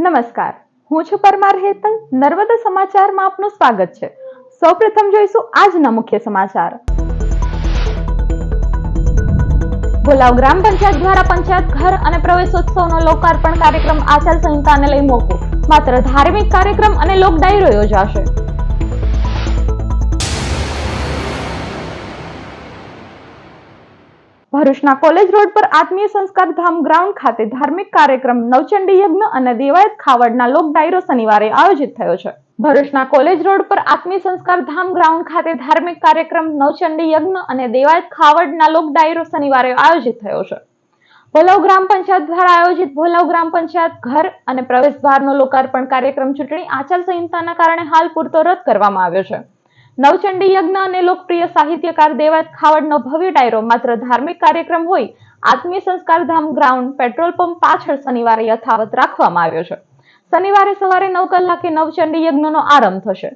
નમસ્કાર, હું છું પરમાર હેતલ. નર્મદા સમાચારમાં આપનું સ્વાગત છે. સૌપ્રથમ જોઈશું આજના મુખ્ય સમાચાર. ભોલાવ ગ્રામ પંચાયત દ્વારા પંચાયત ઘર અને પ્રવેશોત્સવનો લોકાર્પણ કાર્યક્રમ આચારસંહિતાને લઈ મોકૂફ. માત્ર ધાર્મિક કાર્યક્રમ અને લોક ડાયરો યોજાશે. ભરૂચના કોલેજ રોડ પર આત્મીય સંસ્કાર ધામ ગ્રાઉન્ડ ખાતે ધાર્મિક કાર્યક્રમ નવચંડી યજ્ઞ અને દેવાયત ખાવડના લોક ડાયરો શનિવારે આયોજિત થયો છે. ભરૂચના કોલેજ રોડ પર આત્મીય સંસ્કાર ધામ ગ્રાઉન્ડ ખાતે ધાર્મિક કાર્યક્રમ નવચંડી યજ્ઞ અને દેવાયત ખાવડના લોક ડાયરો શનિવારે આયોજિત થયો છે. ભોલાવ ગ્રામ પંચાયત દ્વારા આયોજિત ભોલાવ ગ્રામ પંચાયત ઘર અને પ્રવેશદ્વારનો લોકાર્પણ કાર્યક્રમ ચૂંટણી આચારસંહિતાના કારણે હાલ પૂરતો રદ કરવામાં આવ્યો છે. નવચંડી યજ્ઞ અને લોકપ્રિય સાહિત્યકાર દેવાયત ખાવડનો ભવ્ય ડાયરો માત્ર ધાર્મિક કાર્યક્રમ હોય આત્મીય સંસ્કાર ધામ ગ્રાઉન્ડ પેટ્રોલ પંપ પાછળ શનિવારે યથાવત રાખવામાં આવ્યો છે. શનિવારે સવારે 9 કલાકે નવચંડી યજ્ઞનો આરંભ થશે.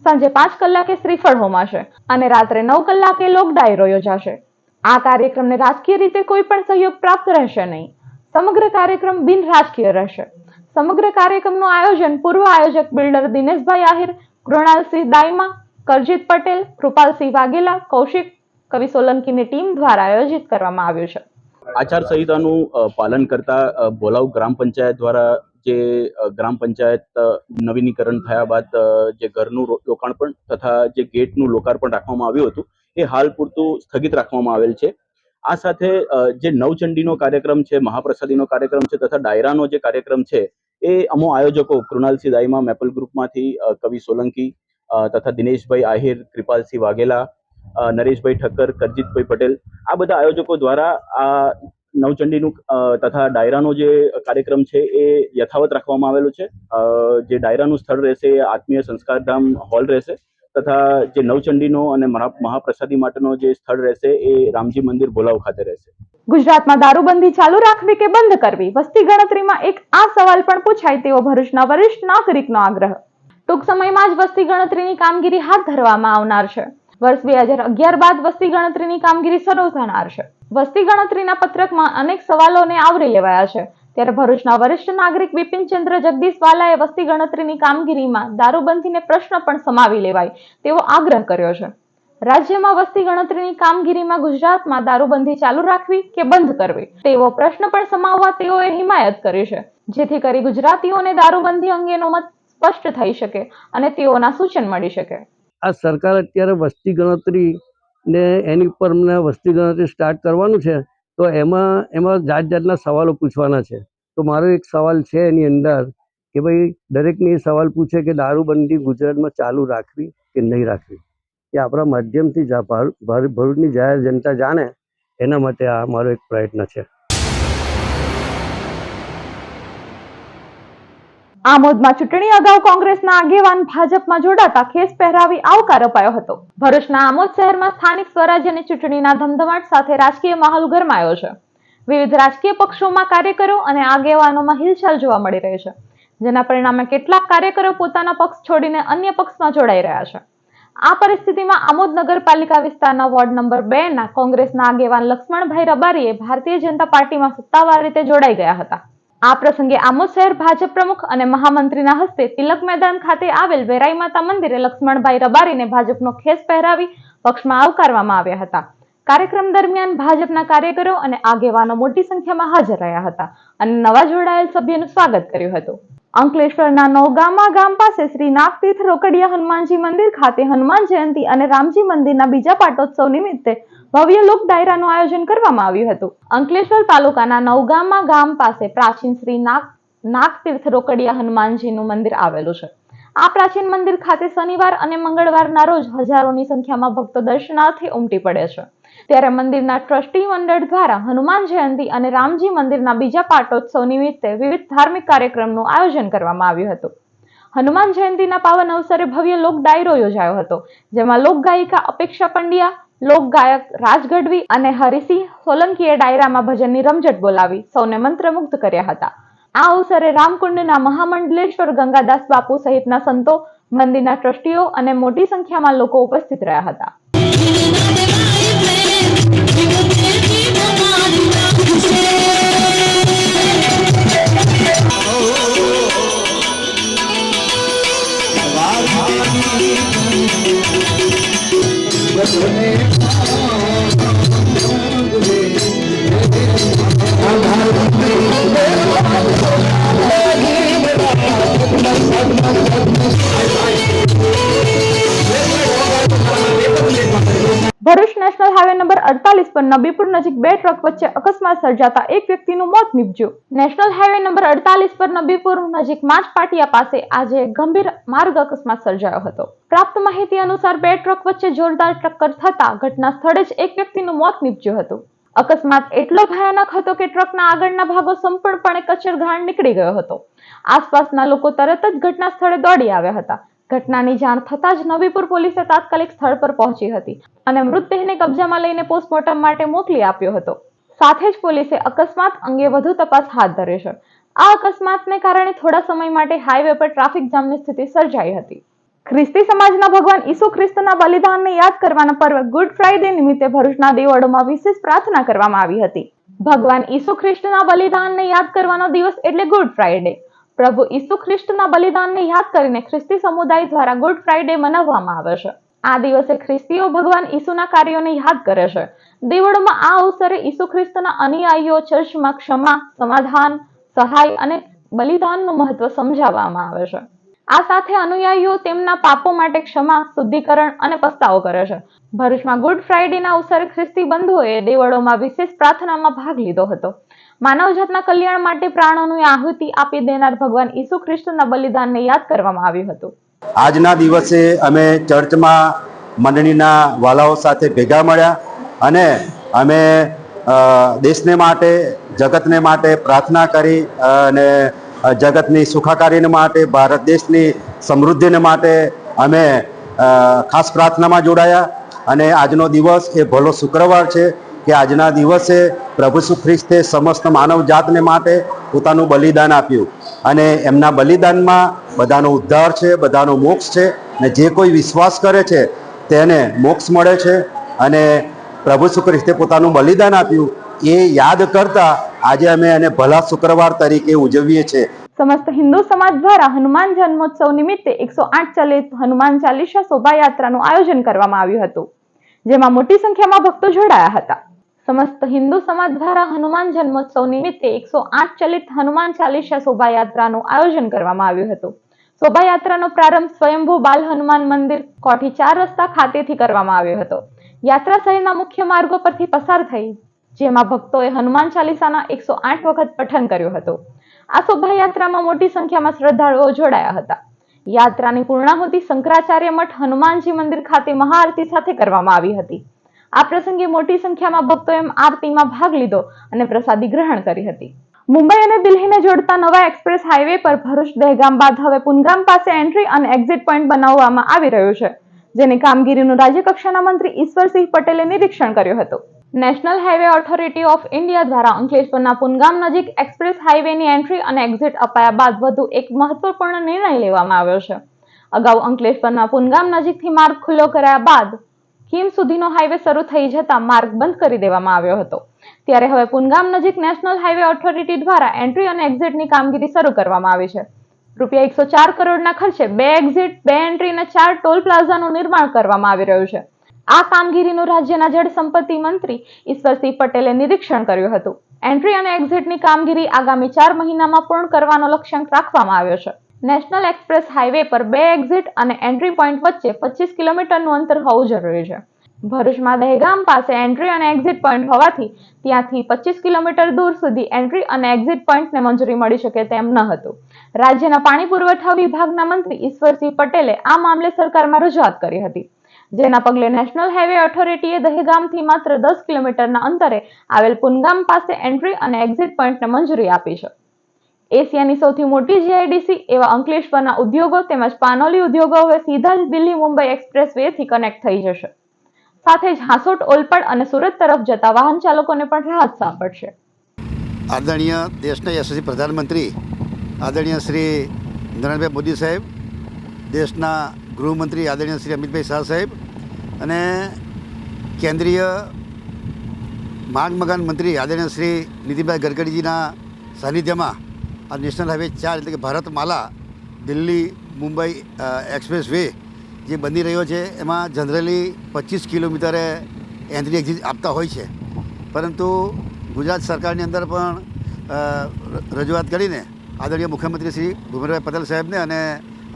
સાંજે 5 કલાકે શ્રીફળ હોમાશે અને રાત્રે 9 કલાકે લોક ડાયરો યોજાશે. આ કાર્યક્રમને રાજકીય રીતે કોઈ પણ સહયોગ પ્રાપ્ત રહેશે નહીં. સમગ્ર કાર્યક્રમ બિન રાજકીય રહેશે. સમગ્ર કાર્યક્રમનું આયોજન પૂર્વ આયોજક બિલ્ડર દિનેશભાઈ આહિર, કૃણાલસિંહ દાઈમા, કરજીત પટેલ, કૃપાલસિંહ વાઘેલા, કૌશિક કવિ સોલંકીની ટીમ દ્વારા આયોજિત કરવામાં આવ્યું છે. આચારસંહિતાનું પાલન કરતા ભોલાવ ગ્રામ પંચાયત દ્વારા જે ગ્રામ પંચાયત નવીનીકરણ થયા બાદ જે ઘરનું લોકાર્પણ તથા જે ગેટનું લોકાર્પણ રાખવામાં આવ્યું હતું એ હાલ પૂરતું સ્થગિત રાખવામાં આવેલ છે. આ સાથે જે નવચંડીનો કાર્યક્રમ છે, મહાપ્રસાદીનો કાર્યક્રમ છે તથા ડાયરાનો જે કાર્યક્રમ છે એ અમો આયોજકો કૃણાલસિંહ દાઈમા મેપલ ગ્રુપમાંથી, કવિ સોલંકી તથા દિનેશભાઈ આહિર, કૃપાલસિંહ વાઘેલા, નરેશભાઈ ઠક્કર, કરજીતભાઈ પટેલ આ બધા આયોજકો દ્વારા આ નવચંડીનું તથા ડાયરાનો જે કાર્યક્રમ છે એ યથાવત રાખવામાં આવેલો છે. જે ડાયરાનું સ્થળ રહેશે એ આત્મીય સંસ્કારધામ હોલ રહેશે તથા જે નવચંડીનો અને મહાપ્રસાદી માટેનો જે સ્થળ રહેશે એ રામજી મંદિર ભોલાવ ખાતે રહેશે. ગુજરાતમાં દારૂબંધી ચાલુ રાખવી કે બંધ કરવી, વસ્તી ગણતરીમાં એક આ સવાલ પણ પૂછાય તેવો ભરૂચના વરિષ્ઠ નાગરિકનો આગ્રહ. ટૂંક સમયમાં જ વસ્તી ગણતરીની કામગીરી હાથ ધરવામાં આવનાર છે. વર્ષ 2011 બાદ વસ્તી ગણતરીની કામગીરી શરૂ થનાર છે. વસ્તી ગણતરીના પત્રકમાં અનેક સવાલોને આવરી લેવાયા છે. ત્યારે ભરૂચના વરિષ્ઠ નાગરિક બિપિનચંદ્ર જગદીશવાલાએ વસ્તી ગણતરીની કામગીરીમાં દારૂબંધીને પ્રશ્ન પણ સમાવી લેવાય તેવો આગ્રહ કર્યો છે. રાજ્યમાં વસ્તી ગણતરીની કામગીરીમાં ગુજરાતમાં દારૂબંધી ચાલુ રાખવી કે બંધ કરવી તેવો પ્રશ્ન પણ સમાવવા તેઓએ હિમાયત કરી છે, જેથી કરી ગુજરાતીઓને દારૂબંધી અંગેનો મત સ્પષ્ટ થઈ શકે અને તેઓના સૂચન મળી શકે. આ સરકાર અત્યારે વસ્તી ગણતરી ને એની ઉપર અમને વસ્તી ગણતરી સ્ટાર્ટ કરવાનું છે તો એમાં જાતના સવાલો પૂછવાના છે. તો મારો એક સવાલ છે એની અંદર કે ભાઈ દરેકને એ સવાલ પૂછે કે દારૂબંધી ગુજરાતમાં ચાલુ રાખવી કે નહીં રાખવી, એ આપણા માધ્યમથી ભરૂચની જાહેર જનતા જાણે એના માટે આ મારો એક પ્રયત્ન છે. આમોદમાં ચૂંટણી અગાઉ કોંગ્રેસના આગેવાન ભાજપમાં જોડાતા ખેસ પહેરાવી આવકાર અપાયો હતો. ભરૂચના આમોદ શહેરમાં સ્થાનિક સ્વરાજ્યની ચૂંટણીના ધમધમાટ સાથે રાજકીય માહોલ ગરમાયો છે. વિવિધ રાજકીય પક્ષોમાં કાર્યકરો અને આગેવાનોમાં હિલચાલ જોવા મળી રહી છે, જેના પરિણામે કેટલાક કાર્યકરો પોતાના પક્ષ છોડીને અન્ય પક્ષમાં જોડાઈ રહ્યા છે. આ પરિસ્થિતિમાં આમોદ નગરપાલિકા વિસ્તારના વોર્ડ નંબર 2 ના કોંગ્રેસના આગેવાન લક્ષ્મણભાઈ રબારીએ ભારતીય જનતા પાર્ટીમાં સત્તાવાર રીતે જોડાઈ ગયા હતા. આ પ્રસંગે આમોદ શહેર ભાજપ પ્રમુખ અને મહામંત્રીના હસ્તે તિલક મેદાન ખાતે આવેલ વેરાઈ માતા મંદિરે લક્ષ્મણભાઈ રબારીને ભાજપનો ખેસ પહેરાવી પક્ષમાં આવકારવામાં આવ્યા હતા. કાર્યક્રમ દરમિયાન ભાજપના કાર્યકરો અને આગેવાનો મોટી સંખ્યામાં હાજર રહ્યા હતા અને નવા જોડાયેલ સભ્યનું સ્વાગત કર્યું હતું. અંકલેશ્વરના નવગામા ગામ પાસે શ્રી નાગતીર્થ રોકડિયા હનુમાનજી મંદિર ખાતે હનુમાન જયંતિ અને રામજી મંદિરના બીજા પાટોત્સવ નિમિત્તે ભવ્ય લોક ડાયરાનું આયોજન કરવામાં આવ્યું હતું. અંકલેશ્વર તાલુકાના નવગામા ગામ પાસે પ્રાચીન શ્રી નાગતીર્થ રોકડિયા હનુમાનજીનું મંદિર આવેલું છે. આ પ્રાચીન મંદિર ખાતે શનિવાર અને મંગળવારના રોજ હજારોની સંખ્યામાં ભક્તો દર્શનાર્થે ઉમટી પડે છે. ત્યારે મંદિરના ટ્રસ્ટી મંડળ દ્વારા હનુમાન જયંતિ અને રામજી મંદિરના બીજા પાટોત્સવ નિમિત્તે વિવિધ ધાર્મિક કાર્યક્રમનું આયોજન કરવામાં આવ્યું હતું. હનુમાન જયંતિના પાવન અવસરે ભવ્ય લોક ડાયરો યોજાયો હતો, જેમાં લોક ગાયિકા અપેક્ષા પંડ્યા, લોક ગાયક રાજ ગઢવી અને હરિસિંહ સોલંકીએ ડાયરામાં ભજનની રમઝટ બોલાવી સૌને મંત્રમુગ્ધ કર્યા હતા. આ અવસરે રામકુંડના મહામંડલેશ્વર ગંગાદાસ બાપુ સહિતના સંતો, મંદિરના ટ્રસ્ટીઓ અને મોટી સંખ્યામાં લોકો ઉપસ્થિત રહ્યા હતા. નેશનલ હાઈવે નંબર 48 પર નબીપુર નજીક બે ટ્રક વચ્ચે અકસ્માત સર્જાતા એક વ્યક્તિનું મોત નીપજ્યું. નેશનલ હાઈવે નંબર 48 પર નબીપુર નજીક માચ પાટિયા પાસે આજે ગંભીર માર્ગ અકસ્માત સર્જાયો હતો. પ્રાપ્ત માહિતી અનુસાર બે ટ્રક વચ્ચે જોરદાર ટક્કર થતા ઘટના સ્થળે જ એક વ્યક્તિનું મોત નીપજ્યું હતું. અકસ્માત એટલો ભયાનક હતો કે ટ્રકના આગળના ભાગો સંપૂર્ણપણે કચરઘાણ નીકળી ગયો હતો. આસપાસના લોકો તરત જ ઘટના સ્થળે દોડી આવ્યા હતા. ઘટનાની જાણ થતાં જ નબીપુર પોલીસે તાત્કાલિક સ્થળ પર પહોંચી હતી અને મૃતદેહને કબજામાં લઈને પોસ્ટમોર્ટમ માટે મોકલી આપ્યો હતો. સાથે જ પોલીસે અકસ્માત અંગે વધુ તપાસ હાથ ધરી છે. આ અકસ્માતને કારણે થોડા સમય માટે હાઈવે પર ટ્રાફિક જામની સ્થિતિ સર્જાઈ હતી. ખ્રિસ્તી સમાજના ભગવાન ઈસુ ખ્રિસ્તના બલિદાનને યાદ કરવાના પર્વ ગુડ ફ્રાઇડે નિમિત્તે ભરૂચના દેવળોમાં વિશેષ પ્રાર્થના કરવામાં આવી હતી. ભગવાન ઈસુ ખ્રિસ્તના બલિદાનને યાદ કરવાનો દિવસ એટલે ગુડ ફ્રાઇડે. પ્રભુ ઈસુ ખ્રિસ્તના બલિદાનને યાદ કરીને ખ્રિસ્તી સમુદાય દ્વારા ગુડ ફ્રાઇડે મનાવવામાં આવે છે. આ દિવસે ખ્રિસ્તીઓ ભગવાન ઈસુના કાર્યોને યાદ કરે છે. દેવળોમાં આ અવસરે ઈસુ ખ્રિસ્તના અનુયાયીઓ ચર્ચમાં ક્ષમા, સમાધાન, સહાય અને બલિદાનનું મહત્વ સમજાવવામાં આવે છે. આ સાથે અનુયાયીઓ તેમના પાપો માટે ક્ષમા, શુદ્ધિકરણ અને પસ્તાવો કરે છે. ભરૂચમાં ગુડ ફ્રાઇડેના અવસરે ખ્રિસ્તી બંધુઓએ દેવળોમાં વિશેષ પ્રાર્થનામાં ભાગ લીધો હતો. માનવજાતના કલ્યાણ માટે પ્રાણોની આહુતિ આપી દેનાર ભગવાન ઈસુ ખ્રિસ્તના બલિદાનને યાદ કરવામાં આવ્યું હતું. આજના દિવસે અમે ચર્ચમાં મંડળીના વાલાઓ સાથે ભેગા મળ્યા અને અમે દેશને માટે, જગતને માટે પ્રાર્થના કરી અને જગતની સુખાકારીને માટે, ભારત દેશની સમૃદ્ધિને માટે અમે ખાસ પ્રાર્થનામાં જોડાયા. અને આજનો દિવસ એ ભલો શુક્રવાર છે કે આજના દિવસે પ્રભુ ઈસુ ખ્રિસ્તે સમસ્ત માનવ જાતને માટે પોતાનું બલિદાન આપ્યું અને એમના બલિદાનમાં બધાનો ઉદ્ધાર છે, બધાનો મોક્ષ છે અને જે કોઈ વિશ્વાસ કરે છે તેને મોક્ષ મળે છે. અને પ્રભુ ઈસુ ખ્રિસ્તે પોતાનું બલિદાન આપ્યું એ યાદ કરતા આજે અમે એને ભલા શુક્રવાર તરીકે ઉજવીએ છીએ. સમસ્ત હિન્દુ સમાજ દ્વારા હનુમાન જન્મોત્સવ નિમિત્તે 108 ચલિત હનુમાન ચાલીસા શોભાયાત્રાનું આયોજન કરવામાં આવ્યું હતું, જેમાં મોટી સંખ્યામાં ભક્તો જોડાયા હતા. સમસ્ત હિન્દુ સમાજ દ્વારા હનુમાન જન્મોત્સવ નિમિત્તે 108 ચલિત હનુમાન ચાલીસા શોભાયાત્રાનું આયોજન કરવામાં આવ્યું હતું. શોભાયાત્રાનો પ્રારંભ સ્વયંભૂ બાલ હનુમાન મંદિર કોઠી 4 રસ્તા ખાતેથી કરવામાં આવ્યો હતો. યાત્રા શહેરના મુખ્ય માર્ગો પરથી પસાર થઈ, જેમાં ભક્તોએ હનુમાન ચાલીસાના 108 વખત પઠન કર્યું હતું. આ શોભાયાત્રામાં મોટી સંખ્યામાં શ્રદ્ધાળુઓ જોડાયા હતા. યાત્રાની પૂર્ણાહુતિ શંકરાચાર્ય મઠ હનુમાનજી મંદિર ખાતે મહાઆરતી સાથે કરવામાં આવી હતી. આ પ્રસંગે મોટી સંખ્યામાં ભક્તોએ આરતીમાં ભાગ લીધો અને પ્રસાદી ગ્રહણ કરી હતી. મુંબઈ અને દિલ્હીને જોડતા નવા એક્સપ્રેસ હાઈવે પર ભરૂચ દહેગામ બાદ હવે પુનગામ પાસે એન્ટ્રી અને એક્ઝિટ પોઈન્ટ બનાવવામાં આવી રહ્યું છે, જેની કામગીરીનું રાજ્યકક્ષાના મંત્રી ઈશ્વરસિંહ પટેલે નિરીક્ષણ કર્યું હતું. National highway authority of India દ્વારા અંકલેશ્વરના પુનગામ નજીક એક્સપ્રેસ હાઈવેની એન્ટ્રી અને એક્ઝિટ અપાયા બાદ વધુ એક મહત્વપૂર્ણ નિર્ણય લેવામાં આવ્યો છે. અગાઉ અંકલેશ્વરના પુનગામ નજીકથી માર્ગ ખુલ્લો કરાયા બાદ કીમ સુધીનો હાઈવે શરૂ થઈ જતા માર્ગ બંધ કરી દેવામાં આવ્યો હતો. ત્યારે હવે પુનગામ નજીક નેશનલ હાઈવે ઓથોરિટી દ્વારા એન્ટ્રી અને એક્ઝિટની કામગીરી શરૂ કરવામાં આવી છે. રૂપિયા 104 કરોડના ખર્ચે 2 એક્ઝિટ, 2 એન્ટ્રી અને 4 ટોલ પ્લાઝાનું નિર્માણ કરવામાં આવી રહ્યું છે. આ કામગીરીનું રાજ્યના જળ સંપત્તિ મંત્રી ઈશ્વરસિંહ પટેલે નિરીક્ષણ કર્યું હતું. એન્ટ્રી અને એક્ઝિટની કામગીરી આગામી 4 મહિનામાં પૂર્ણ કરવાનો લક્ષ્યાંક રાખવામાં આવ્યો છે. નેશનલ એક્સપ્રેસ હાઈવે પર 2 એક્ઝિટ અને એન્ટ્રી પોઈન્ટ વચ્ચે 25 કિલોમીટરનું અંતર હોવું જરૂરી છે. ભરૂચમાં દહેગામ પાસે એન્ટ્રી અને એક્ઝિટ પોઈન્ટ હોવાથી ત્યાંથી 25 કિલોમીટર દૂર સુધી એન્ટ્રી અને એક્ઝિટ પોઈન્ટને મંજૂરી મળી શકે તેમ ન હતું. રાજ્યના પાણી પુરવઠા વિભાગના મંત્રી ઈશ્વરસિંહ પટેલે આ મામલે સરકારમાં રજૂઆત કરી હતી, જેના પગલે નેશનલ હાઈવે ઓથોરિટીએ દહેગામથી માત્ર 10 કિલોમીટરના અંતરે આવેલ પુનગામ પાસે એન્ટ્રી અને એક્ઝિટ પોઈન્ટને મંજૂરી આપી છે. એશિયાની સૌથી મોટી જીઆઈડીસી એવા અંકલેશ્વરના ઉદ્યોગો તેમજ પાનોલી ઉદ્યોગો હવે સીધા જ દિલ્હી મુંબઈ એક્સપ્રેસ વેથી કનેક્ટ થઈ જશે. સાથે જ હાંસોટ, ઓલપાડ અને સુરત તરફ જતા વાહન ચાલકોને પણ રાહત સાંપડશે. આદરણીય દેશના યશસ્વી પ્રધાનમંત્રી આદરણીય શ્રી નરેન્દ્રભાઈ મોદી સાહેબ, દેશના ગૃહમંત્રી આદરણીય શ્રી અમિતભાઈ શાહ સાહેબ અને કેન્દ્રીય માર્ગ મકાન મંત્રી આદરણીય શ્રી નીતિનભાઈ ગડકરીજીના સાનિધ્યમાં આ નેશનલ હાઈવે 4 એટલે કે ભારતમાલા દિલ્હી મુંબઈ એક્સપ્રેસ વે જે બની રહ્યો છે, એમાં જનરલી 25 કિલોમીટરે એન્ટ્રી એક્ઝિટ આપતા હોય છે. પરંતુ ગુજરાત સરકારની અંદર પણ રજૂઆત કરીને આદરણીય મુખ્યમંત્રી શ્રી ભૂપેન્દ્રભાઈ પટેલ સાહેબને અને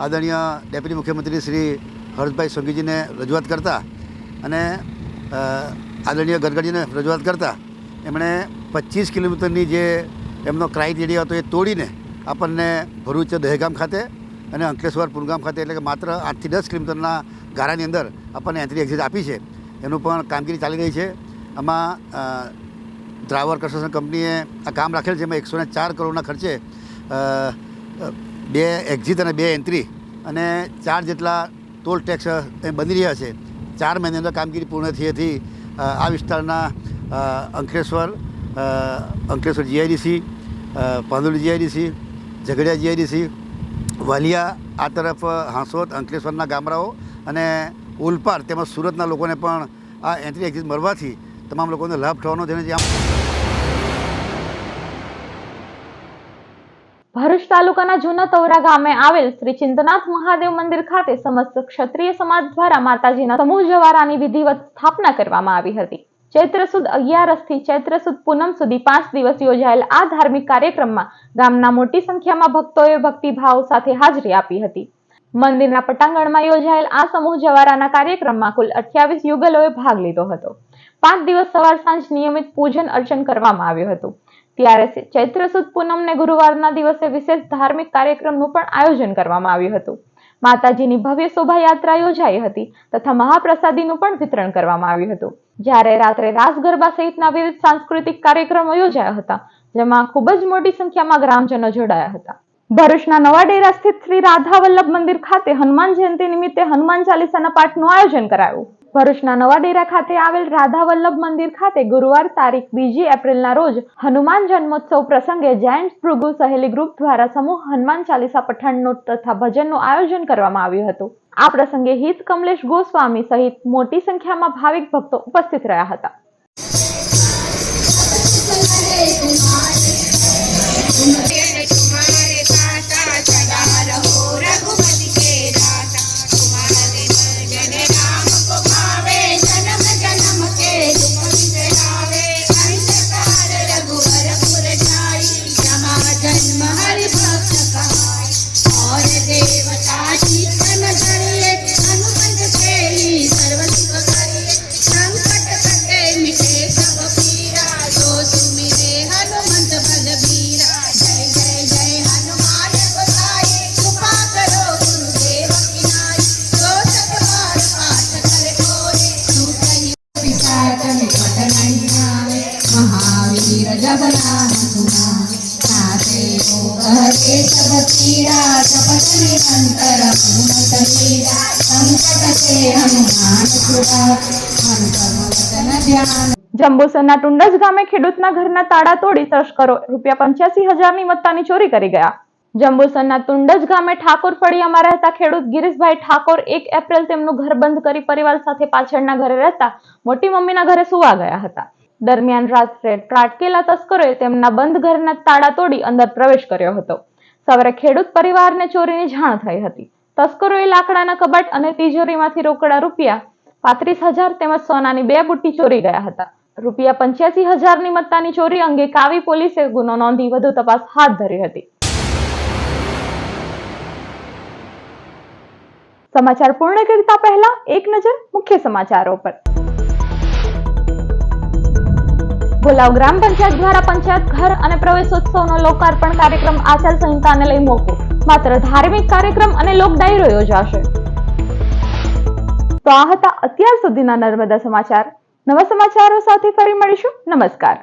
આદરણીય ડેપ્યુટી મુખ્યમંત્રી શ્રી હર્ષભાઈ સંઘવીજીને રજૂઆત કરતા અને આદરણીય ગડકરીજીને રજૂઆત કરતા એમણે 25 કિલોમીટરની જે એમનો ક્રાઇટેરિયા હતો એ તોડીને આપણને ભરૂચ દહેગામ ખાતે અને અંકલેશ્વર પુરગામ ખાતે એટલે કે માત્ર 8 થી 10 કિલોમીટરના ગાળાની અંદર આપણને એન્ટ્રી એક્ઝિટ આપી છે. એનું પણ કામગીરી ચાલી રહી છે. આમાં ડ્રાઈવર કન્સ્ટ્રક્શન કંપનીએ આ કામ રાખેલ છે. એમાં 104 કરોડના ખર્ચે 2 એક્ઝિટ અને 2 એન્ટ્રી અને 4 જેટલા ટોલ ટેક્સ બની રહ્યા છે. 4 મહિનાની અંદર કામગીરી પૂર્ણ થયેથી આ વિસ્તારના Ankleshwar GIDC, Pandoli GIDC, Jhagadia GIDC, Valia, આ તરફ હાંસોદ, અંકલેશ્વરના ગામડાઓ અને ઓલપાડ તેમજ સુરતના લોકોને પણ આ એન્ટ્રી એક્ઝિટ મળવાથી તમામ લોકોને લાભ થવાનો છે. ભરૂચ તાલુકાના જૂના તવરા ગામે આવેલ શ્રી ચિંતનાથ મહાદેવ મંદિર ખાતે સમસ્ત ક્ષત્રિય સમાજ દ્વારા માતાજીના સમૂહ જવારાની વિધિવત સ્થાપના કરવામાં આવી હતી. ચૈત્ર સુદ 11 થી ચૈત્ર સુદ પૂનમ સુધી 5 દિવસ યોજાયેલ આ ધાર્મિક કાર્યક્રમમાં ગામના મોટી સંખ્યામાં ભક્તોએ ભક્તિભાવ સાથે હાજરી આપી હતી. મંદિરના પટાંગણમાં યોજાયેલ આ સમૂહ જવારાના કાર્યક્રમમાં કુલ 28 યુગલોએ ભાગ લીધો હતો. 5 દિવસ સવાર સાંજ નિયમિત પૂજન અર્ચન કરવામાં આવ્યું હતું. ત્યારે ચૈત્ર સુદ પૂનમને ગુરુવારના દિવસે વિશેષ ધાર્મિક કાર્યક્રમનું પણ આયોજન કરવામાં આવ્યું હતું. માતાજીની ભવ્ય શોભાયાત્રા યોજાઈ હતી તથા મહાપ્રસાદીનું પણ વિતરણ કરવામાં આવ્યું હતું. જ્યારે રાત્રે રાસ ગરબા સહિતના વિવિધ સાંસ્કૃતિક કાર્યક્રમો યોજાયા હતા, જેમાં ખૂબ જ મોટી સંખ્યામાં ગ્રામજનો જોડાયા હતા. ભરૂચના નવા ડેરા સ્થિત શ્રી રાધા વલ્લભ મંદિર ખાતે હનુમાન જયંતિ નિમિત્તે હનુમાન ચાલીસાના પાઠનું આયોજન કરાયું. ભરૂચના નવા ડેરા ખાતે આવેલ રાધા વલ્લભ મંદિર ખાતે ગુરુવાર તારીખ 2 એપ્રિલના રોજ હનુમાન જન્મોત્સવ પ્રસંગે જાયન્ટ ભૃગુ સહેલી ગ્રુપ દ્વારા સમૂહ હનુમાન ચાલીસા પઠણનું તથા ભજનનું આયોજન કરવામાં આવ્યું હતું. આ પ્રસંગે હિત કમલેશ ગોસ્વામી સહિત મોટી સંખ્યામાં ભાવિક ભક્તો ઉપસ્થિત રહ્યા હતા. જંબુસરના ટુંડજ ગામે ખેડૂતના ઘરના તાળા તોડી તસ્કરો ₹85,000ની મત્તાની ચોરી કરી ગયા. જંબુસરના ટુંડજ ગામે ઠાકોર ફળિયામાં રહેતા ખેડૂત ગિરીશભાઈ ઠાકોર 1 એપ્રિલ તેમનું ઘર બંધ કરી પરિવાર સાથે પાછળના ઘરે રહેતા મોટી મમ્મીના ઘરે સુવા ગયા હતા. દરમિયાન રાત્રે ત્રાટકેલા તસ્કરોએ તેમના બંધ ઘરના તાળા તોડી અંદર પ્રવેશ કર્યો હતો. સવારે ખેડૂત પરિવારને ચોરીની જાણ થઈ હતી. તસ્કરોએ લાકડાના કબાટ અને તિજોરીમાંથી રોકડા ₹35,000 તેમજ સોનાની 2 બુટ્ટી ચોરી ગયા હતા. ₹85,000ની મત્તાની ચોરી અંગે કાવી પોલીસે ગુનો નોંધી વધુ તપાસ હાથ ધરી હતી. સમાચાર પૂર્ણ કરતા પહેલા એક નજર મુખ્ય સમાચારો પર. ભોલાવ ગ્રામ પંચાયત દ્વારા પંચાયત ઘર અને પ્રવેશોત્સવનો લોકાર્પણ કાર્યક્રમ આચારસંહિતાને લઈ મોકૂફ. માત્ર ધાર્મિક કાર્યક્રમ અને લોક ડાયરો યોજાશે. તો આ હતા અત્યાર સુધીના નર્મદા સમાચાર. નવા સમાચારો સાથે ફરી મળીશું. નમસ્કાર.